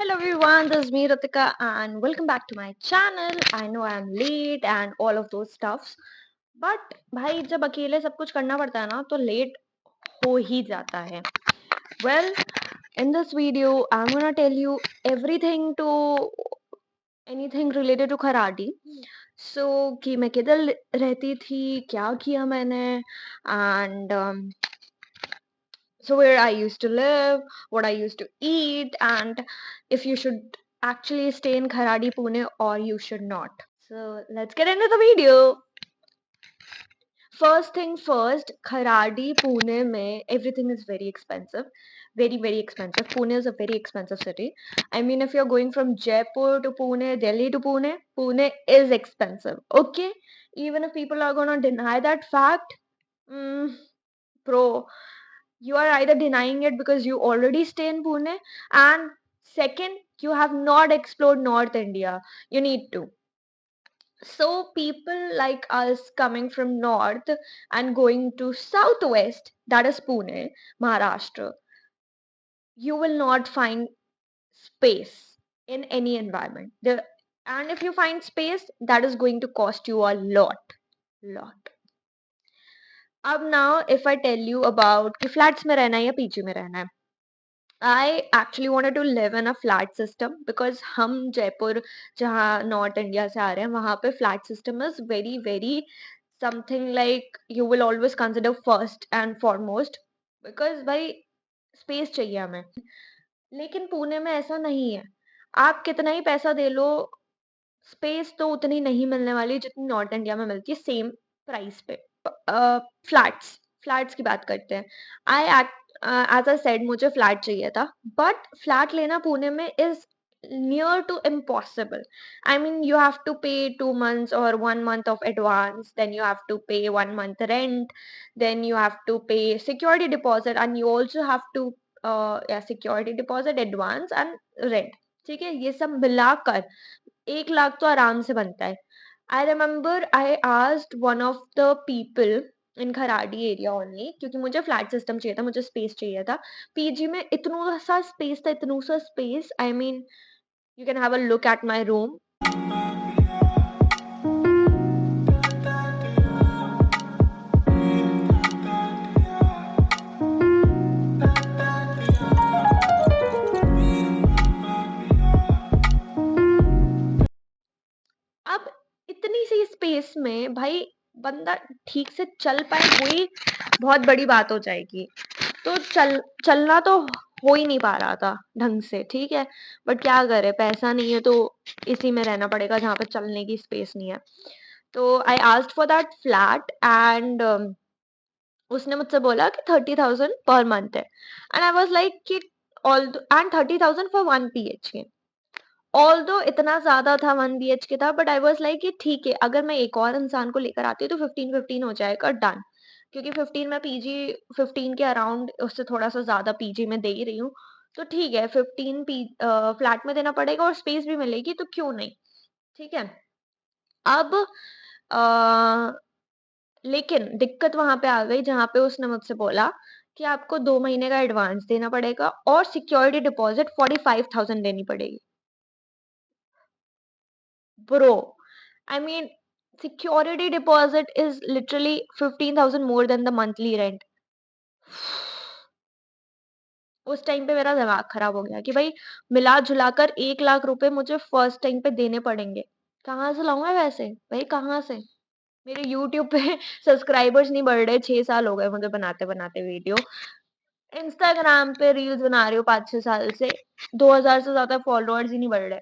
Hello everyone, this is me Ritika and welcome back to my channel. I know I'm late and all of those stuffs, but भाई जब अकेले सब कुछ करना पड़ता है ना तो लेट हो ही जाता है. Well, in this video, I'm gonna tell you everything to anything related to karate. So कि मैं किधर रहती थी, क्या किया मैंने and so where I used to live, what I used to eat, and if you should actually stay in Kharadi, Pune, or you should not. So let's get into the video. First thing first, Kharadi, Pune mein everything is very expensive. Very expensive. Pune is a very expensive city. I mean, if you're going from Jaipur to Pune, Delhi to Pune, Pune is expensive. Okay? Even if people are gonna deny that fact, bro, you are either denying it because you already stay in Pune, and second, you have not explored North India. You need to. So, people like us coming from North and going to Southwest, that is Pune, Maharashtra, you will not find space in any environment. And if you find space, that is going to cost you a lot. Lot. Now, if I tell you about कि flats में रहना है या PG में रहना है, I actually wanted to live in a flat system because हम जयपुर जहाँ नॉर्थ इंडिया से आ रहे हैं वहाँ पे flat system is very something like you will always consider first and foremost because भाई स्पेस चाहिए हमें. लेकिन पुणे में ऐसा नहीं है. आप कितना ही पैसा दे लो, स्पेस तो उतनी नहीं मिलने वाली जितनी नॉर्थ इंडिया में मिलती है सेम प्राइस पे. फ्लैट्स फ्लैट्स की बात करते हैं. आई एज आई सेड मुझे फ्लैट चाहिए था, बट फ्लैट लेना पुणे में is near to impossible. I mean, you have to pay 2 months or 1 month of advance, then you have to pay 1 month rent, then you have to pay security deposit, and you also have to yeah, security deposit, advance and rent. ठीक है, ये सब मिलाकर 1 लाख तो आराम से बनता है. I remember I asked one of the people in Kharadi area only, क्योंकि मुझे फ्लैट सिस्टम चाहिए था, मुझे स्पेस चाहिए था. पीजी में इतना सा स्पेस था, इतना सा space. I mean, you can have a look at my room. अब इतनी सी स्पेस में भाई बंदा ठीक से चल पाए वही बहुत बड़ी बात हो जाएगी. तो चलना तो हो ही नहीं पा रहा था ढंग से. ठीक है, बट क्या करे, पैसा नहीं है तो इसी में रहना पड़ेगा जहाँ पे चलने की स्पेस नहीं है. तो I asked for that flat and उसने मुझसे बोला कि 30,000 पर मंथ है. एंड आई वाज लाइक कि all and 30,000 for 1 BHK. Although इतना ज्यादा था, 1 BHK था, बट आई वाज लाइक कि ठीक है, अगर मैं एक और इंसान को लेकर आती हूँ तो 15-15 हो जाएगा, डन. क्योंकि 15 में पीजी 15 के अराउंड, उससे थोड़ा सा ज्यादा पीजी में दे ही रही हूँ, तो ठीक है 15 फ्लैट में देना पड़ेगा और स्पेस भी मिलेगी, तो क्यों नहीं. ठीक है. अब लेकिन दिक्कत वहां पे आ गई जहां पे उसने मुझसे बोला कि आपको 2 महीने का एडवांस देना पड़ेगा और सिक्योरिटी डिपॉजिट 45,000 देनी पड़ेगी. Bro, I mean, security deposit is literally 15,000 more than the monthly rent. उस टाइम पे मेरा दिमाग खराब हो गया कि भाई मिला जुलाकर 1 लाख रुपए मुझे फर्स्ट टाइम पे देने पड़ेंगे. कहाँ से लाऊंगा वैसे भाई, कहाँ से? मेरे YouTube पे सब्सक्राइबर्स नहीं बढ़ रहे, 6 साल हो गए मुझे बनाते बनाते वीडियो. इंस्टाग्राम पे रील्स बना रही हूँ 5-6 साल से, 2,000 से ज्यादा फॉलोअर्स ही नहीं बढ़ रहे,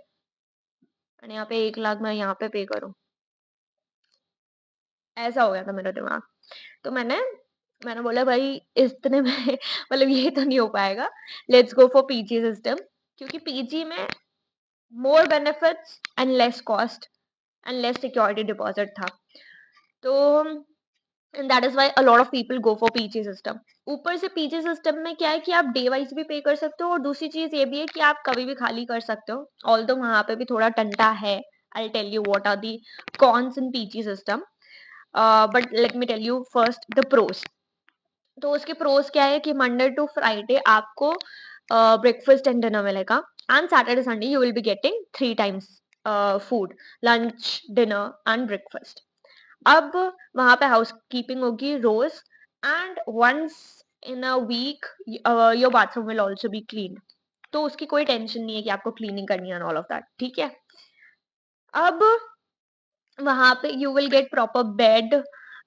और यहाँ पे 1 लाख मैं यहाँ पे पे करूँ. ऐसा हो गया था मेरा दिमाग. तो मैंने बोला भाई इतने में मतलब ये तो नहीं हो पाएगा, let's go for PG system. क्योंकि पीजी में मोर benefits and less cost and less security deposit था. तो that is why a lot of people go for PG system. ऊपर से पीजी सिस्टम में क्या है कि आप डे वाइज भी पे कर सकते हो, और दूसरी चीज ये भी है कि आप कभी भी खाली कर सकते हो. ऑल्दो वहां पे भी थोड़ा टंटा है. I tell you what are the cons in PG system, but let me tell you first the pros. तो उसके प्रोस क्या है कि मंडे टू फ्राइडे आपको ब्रेकफास्ट एंड डिनर मिलेगा, and Saturday Sunday you will be getting 3 times food, lunch, dinner and breakfast. अब वहां पे हाउसकीपिंग होगी रोज, and once in a week your bathroom will also be clean. तो उसकी कोई टेंशन नहीं है कि आपको क्लीनिंग करनी है, ऑल ऑफ दैट, ठीक है। अब वहां पे you will get proper bed,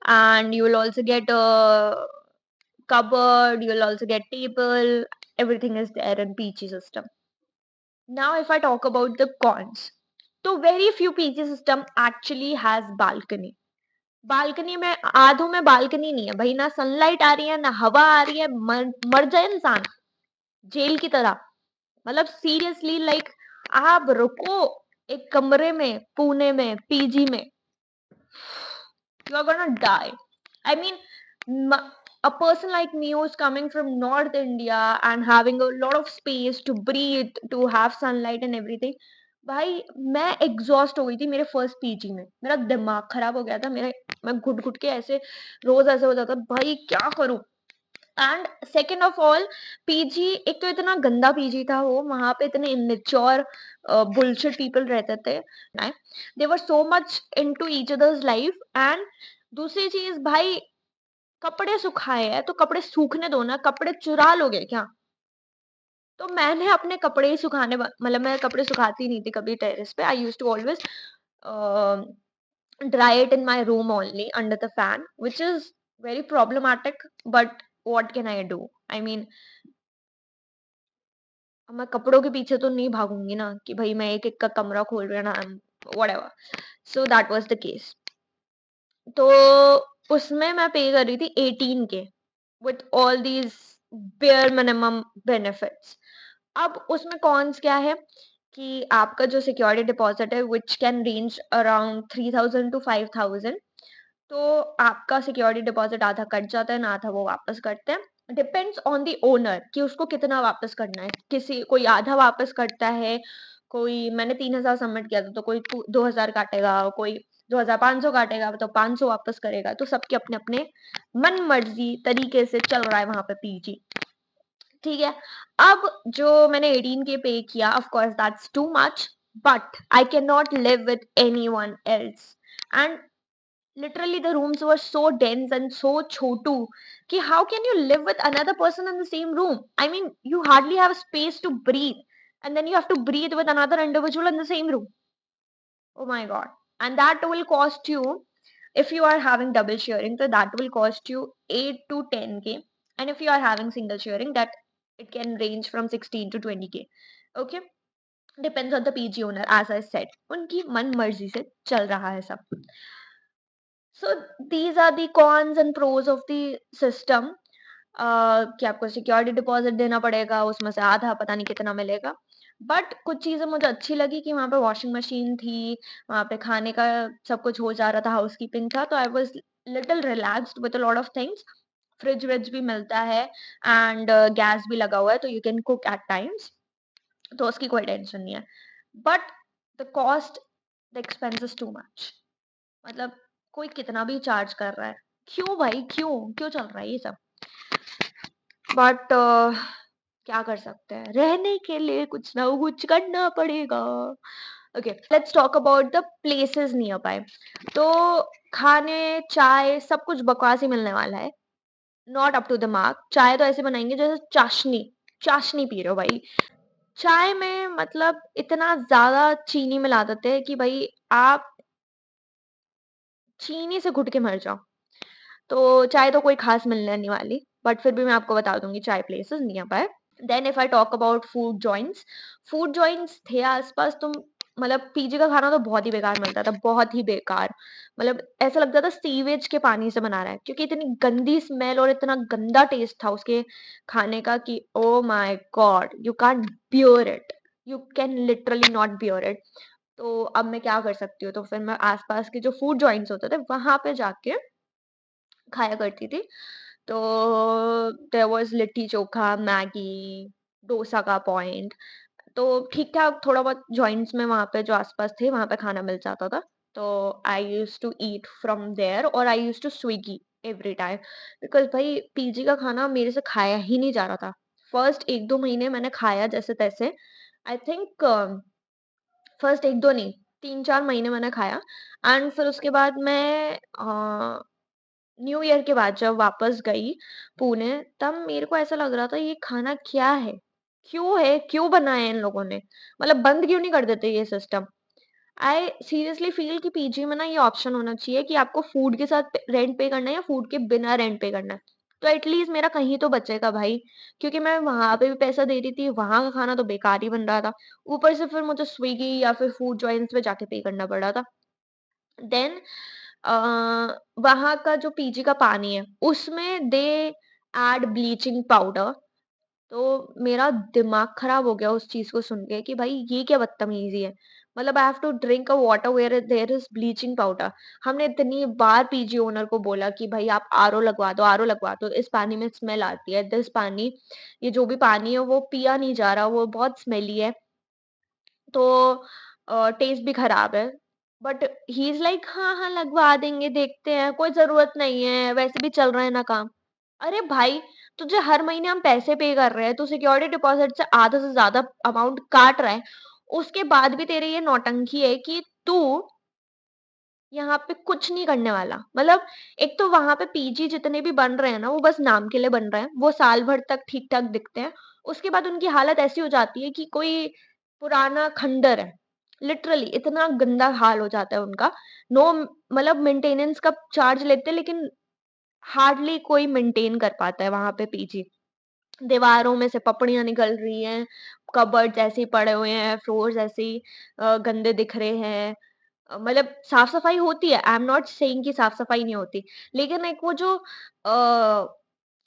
and you will also get a cupboard, you will also get table, everything is there in PG system. Now if I talk about the cons, so very few PG system actually has balcony। Balcony में, आधों में balcony नहीं है भाई, ना sunlight आ रही है ना हवा आ रही है, मर जाए इंसान जेल की तरह। मतलब सीरियसली लाइक, आप रुको एक कमरे में पुणे में पीजी में, you are gonna die। I mean, a person like me who's coming from North India and having a lot of space to breathe, to have sunlight and everything, भाई मैं exhaust हो गई थी मेरे फर्स्ट पीजी में, मेरा दिमाग खराब हो गया था मेरे, मैं घुट घुट के ऐसे रोज ऐसे हो जाता भाई क्या करूं। And second of all, PG एक तो इतना गंदा पीजी था वो, वहां पे इतने इमेच्योर बुलशिट पीपल रहते थे, they were so much into each others life. And दूसरी चीज भाई, कपड़े सुखाए हैं तो कपड़े सूखने दो ना, कपड़े चुरा लोगे क्या। तो मैंने अपने कपड़े ही सुखाने मतलब मैं कपड़े सुखाती नहीं थी कभी टेरेस पे, I use to always dry it in my room only under the fan, which is very problematic, but what can I do? I mean, अब मैं कपड़ों के पीछे तो नहीं भागूंगी ना कि भाई मैं एक एक का कमरा खोल रहा ना, whatever। So that was the case। तो उसमें मैं पे कर रही थी 18 के with all these bare minimum benefits. अब उसमें कॉन्स क्या है कि आपका जो सिक्योरिटी डिपॉजिट है which can range around 3000 to 5000, तो आपका सिक्योरिटी डिपॉजिट आधा कट जाता है ना, आधा वो वापस करते हैं। डिपेंड्स ऑन द ओनर कि उसको कितना वापस करना है, किसी कोई आधा वापस करता है, कोई, मैंने 3000 सबमिट किया था तो कोई 2000 काटेगा, कोई 2500 काटेगा, तो 500 वापस करेगा। तो सबके अपने अपने मन मर्जी तरीके से चल रहा है वहां पे पीजी, ठीक है। अब जो मैंने 18 के पे किया, of course that's too much, but I can not live with anyone else. And literally the rooms were so dense and so chotu ki how can you live with another person in the same room? I mean, you hardly have space to breathe, and then you have to breathe with another individual in the same room। Oh my god। And that will cost you, if you are having double sharing, so that will cost you 8 to 10k, and if you are having single sharing, that it can range from 16 to 20k। Okay, depends on the PG owner, as I said, उनकी मन मर्जी से चल रहा है सब। So these are the cons and pros of the system। कि आपको सिक्योरिटी डिपॉजिट देना पड़ेगा, उसमें से आधा पता नहीं कितना मिलेगा। बट कुछ चीजें मुझे अच्छी लगी कि वहां पे वॉशिंग मशीन थी, वहां पे खाने का सब कुछ हो जा रहा था, हाउसकीपिंग था, तो I was little relaxed with a lot of things. Fridge व्रिज भी मिलता है, एंड गैस भी लगा हुआ है, तो you can cook eight times, तो उसकी कोई टेंशन नहीं है। But the cost, the expense is too much. मतलब कोई कितना भी चार्ज कर रहा है, क्यों भाई, क्यों क्यों चल रहा है ये सब। बट क्या कर सकते हैं, रहने के लिए कुछ ना कुछ करना पड़ेगा। Okay, let's talk about the places near by. तो खाने, चाय, सब कुछ बकवास ही मिलने वाला है, not up to the mark. चाय तो ऐसे बनाएंगे जैसे चाशनी, चाशनी पी रहे हो भाई। चाय में मतलब इतना ज्यादा चीनी मिला देते हैं कि भाई आप चीनी से घुट के मर जाओ। तो चाय तो कोई खास मिलने नहीं वाली, बट फिर भी मैं आपको बता दूंगी chai places nearby. Then if I talk about food joints, food joints थे आसपास, तो मतलब पीजी का खाना तो बहुत ही बेकार मिलता था, बहुत ही बेकार। मतलब ऐसा लगता था सीवेज के पानी से बना रहा है, क्योंकि इतनी गंदी स्मेल और इतना गंदा टेस्ट था उसके खाने का कि oh my God, you can't bear it, you can literally not bear it. तो अब मैं क्या कर सकती हूँ, तो फिर मैं आसपास के जो फूड जॉइंट्स होते थे वहां पे जाके खाया करती थी। तो there was litti chokha, Maggi, dosa का पॉइंट, तो ठीक ठाक थोड़ा बहुत जॉइंट्स में वहां पे जो आसपास थे वहां पे खाना मिल जाता था। तो I use to eat from there, और I use to Swiggy every time, because भाई पीजी का खाना मेरे से खाया ही नहीं जा रहा था। फर्स्ट 1-2 महीने मैंने खाया जैसे-तैसे। आई थिंक फर्स्ट 1-2 नहीं, 3-4 महीने मैंने खाया एंड फिर उसके बाद मैं न्यू ईयर के बाद जब वापस गई पुणे, तब मेरे को ऐसा लग रहा था ये खाना क्या है? क्यों है? क्यों बनाया है इन लोगों ने? मतलब बंद क्यों नहीं कर देते ये सिस्टम? आई सीरियसली फील कि पीजी में ना ये ऑप्शन होना चाहिए कि आपको फूड के साथ रेंट पे करना है या फूड के बिना रेंट पे करना है। तो एटलीस्ट मेरा कहीं तो बचेगा भाई, क्योंकि मैं वहां पे भी पैसा दे रही थी, वहां का खाना तो बेकार ही बन रहा था। ऊपर से फिर मुझे स्विगी या फिर फूड जॉइंट्स पे जाके पे करना पड़ रहा था। देन वहाँ का जो पीजी का पानी है, उसमें दे ऐड ब्लीचिंग पाउडर। तो मेरा दिमाग खराब हो गया उस चीज़ को सुन के कि भाई ये क्या बदतमीज़ी है। मतलब I have to drink a water where there is bleaching powder. हमने इतनी बार पीजी ओनर को बोला कि भाई आप आरओ लगवा दो, आरओ लगवा दो। इस पानी में स्मेल आती है, दिस पानी ये जो भी पानी है वो पिया नहीं जा रहा, वो बहुत स्मेली है। तो टेस्ट भी खराब है। बट ही इज़ लाइक हाँ, हाँ लगवा देंगे, देखते हैं, कोई ज़रूरत नहीं है, वैसे भी चल रहा है ना काम। अरे भाई! तुझे हर महीने हम पैसे पे कर रहे हैं, तू सिक्योरिटी डिपॉज़िट से आधा से ज़्यादा अमाउंट काट रहा है। उसके बाद भी तेरी ये नौटंकी है कि तू यहाँ पे कुछ नहीं करने वाला। मतलब एक तो वहाँ पे पीजी जितने भी बन रहे हैं ना, वो बस नाम के लिए बन रहे हैं। वो साल भर तक ठीक-ठाक दिखते हैं। उसके बाद उनकी हालत ऐसी हो जाती है कि कोई पुराना खंडर है। लिटरली इतना गंदा हाल हो जाता है उनका। नो मतलब मेंटेनेंस का चार्ज लेते हैं, लेकिन हार्डली कोई मेंटेन कर पाता है वहाँ पे पीजी। दीवारों में से पपड़ियाँ निकल रही हैं, कबर्ड्स ऐसे ही पड़े हुए हैं, फ्लोर्स ऐसे ही गंदे दिख रहे हैं। मतलब साफ-सफाई होती है, आई एम नॉट सेइंग कि साफ-सफाई नहीं होती। लेकिन एक वो जो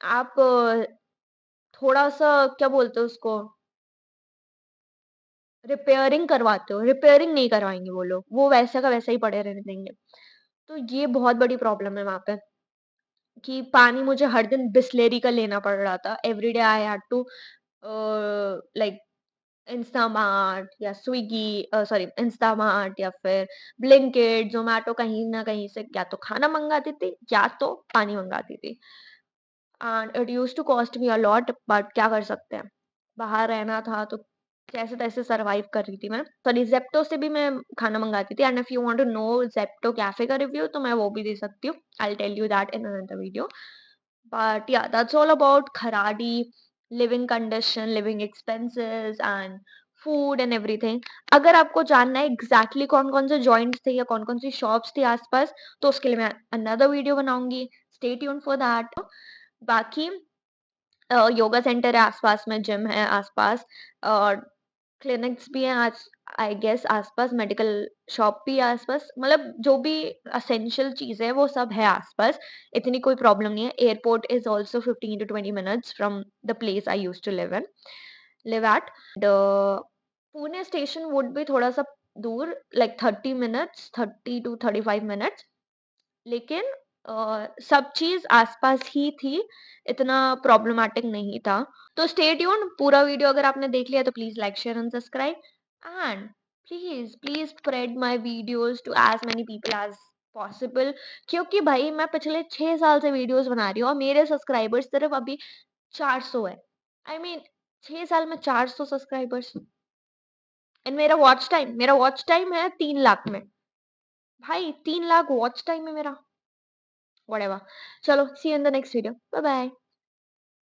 आप थोड़ा-सा क्या बोलते हैं उसको, रिपेयरिंग करवाते हो, रिपेयरिंग नहीं करवाएँगे वो लोग, वो वैसा का वैसा ही पड़े रहने देंगे। तो ये बहुत बड़ी प्रॉब्लम है वहाँ पे कि पानी मुझे हर दिन बिसलेरी का लेना पड़ रहा था। Every day I had to like Instamart या स्विगी सॉरी इंस्टामार्ट या फिर ब्लिंकिट, ज़ोमैटो कहीं न कहीं से या तो खाना मँगाती थी या तो पानी मँगाती थी। And it used to cost me a lot but क्या कर सकते हैं। बाहर रहना था तो कैसे-तैसे सर्वाइव कर रही थी मैं। सॉरी ज़ेप्टो से भी मैं खाना मँगाती थी and if you want to know Zepto cafe का रिव्यू तो मैं वो भी दे सकती हूँ। I will tell you that in another video. But yeah, that's all about Kharadi, living condition, living expenses and food and everything. अगर आपको जानना है एग्जैक्टली कौन-कौन से जॉइंट्स थे या कौन-कौन सी शॉप्स थी आस-पास, तो उसके लिए मैं अनदर वीडियो बनाऊँगी। Stay tuned for that. बाकी योगा सेंटर है आस-पास में, जिम है आस-पास और क्लिनिक्स भी हैं आज आई गेस आस-पास, मेडिकल शॉप भी है आस-पास। मतलब जो भी एसेंशियल चीज़ें हैं वो सब है आस-पास। इतनी कोई प्रॉब्लम नहीं है। Airport is also 15 to 20 minutes from the place I used to live at. The Pune station would be थोड़ा-सा दूर लाइक 30 मिनट्स, 30 टू 35 मिनट्स। लेकिन सब चीज़ आस-पास ही थी, इतना प्रॉब्लमैटिक नहीं था। तो स्टे ट्यून्ड। पूरा वीडियो अगर आपने देख लिया तो please like, share and subscribe and please spread my videos to as many people as possible, क्योंकि भाई मैं पिछले 6 साल से वीडियोज़ बना रही हूँ और मेरे सब्सक्राइबर्स सिर्फ़ अभी 400 है। आई मीन 6 साल में 400 सब्सक्राइबर्स एंड मेरा वॉच टाइम है 3 लाख में। भाई 3 लाख वॉच टाइम है मेरा। व्हाटएवर। चलो see you in the next video. Bye bye.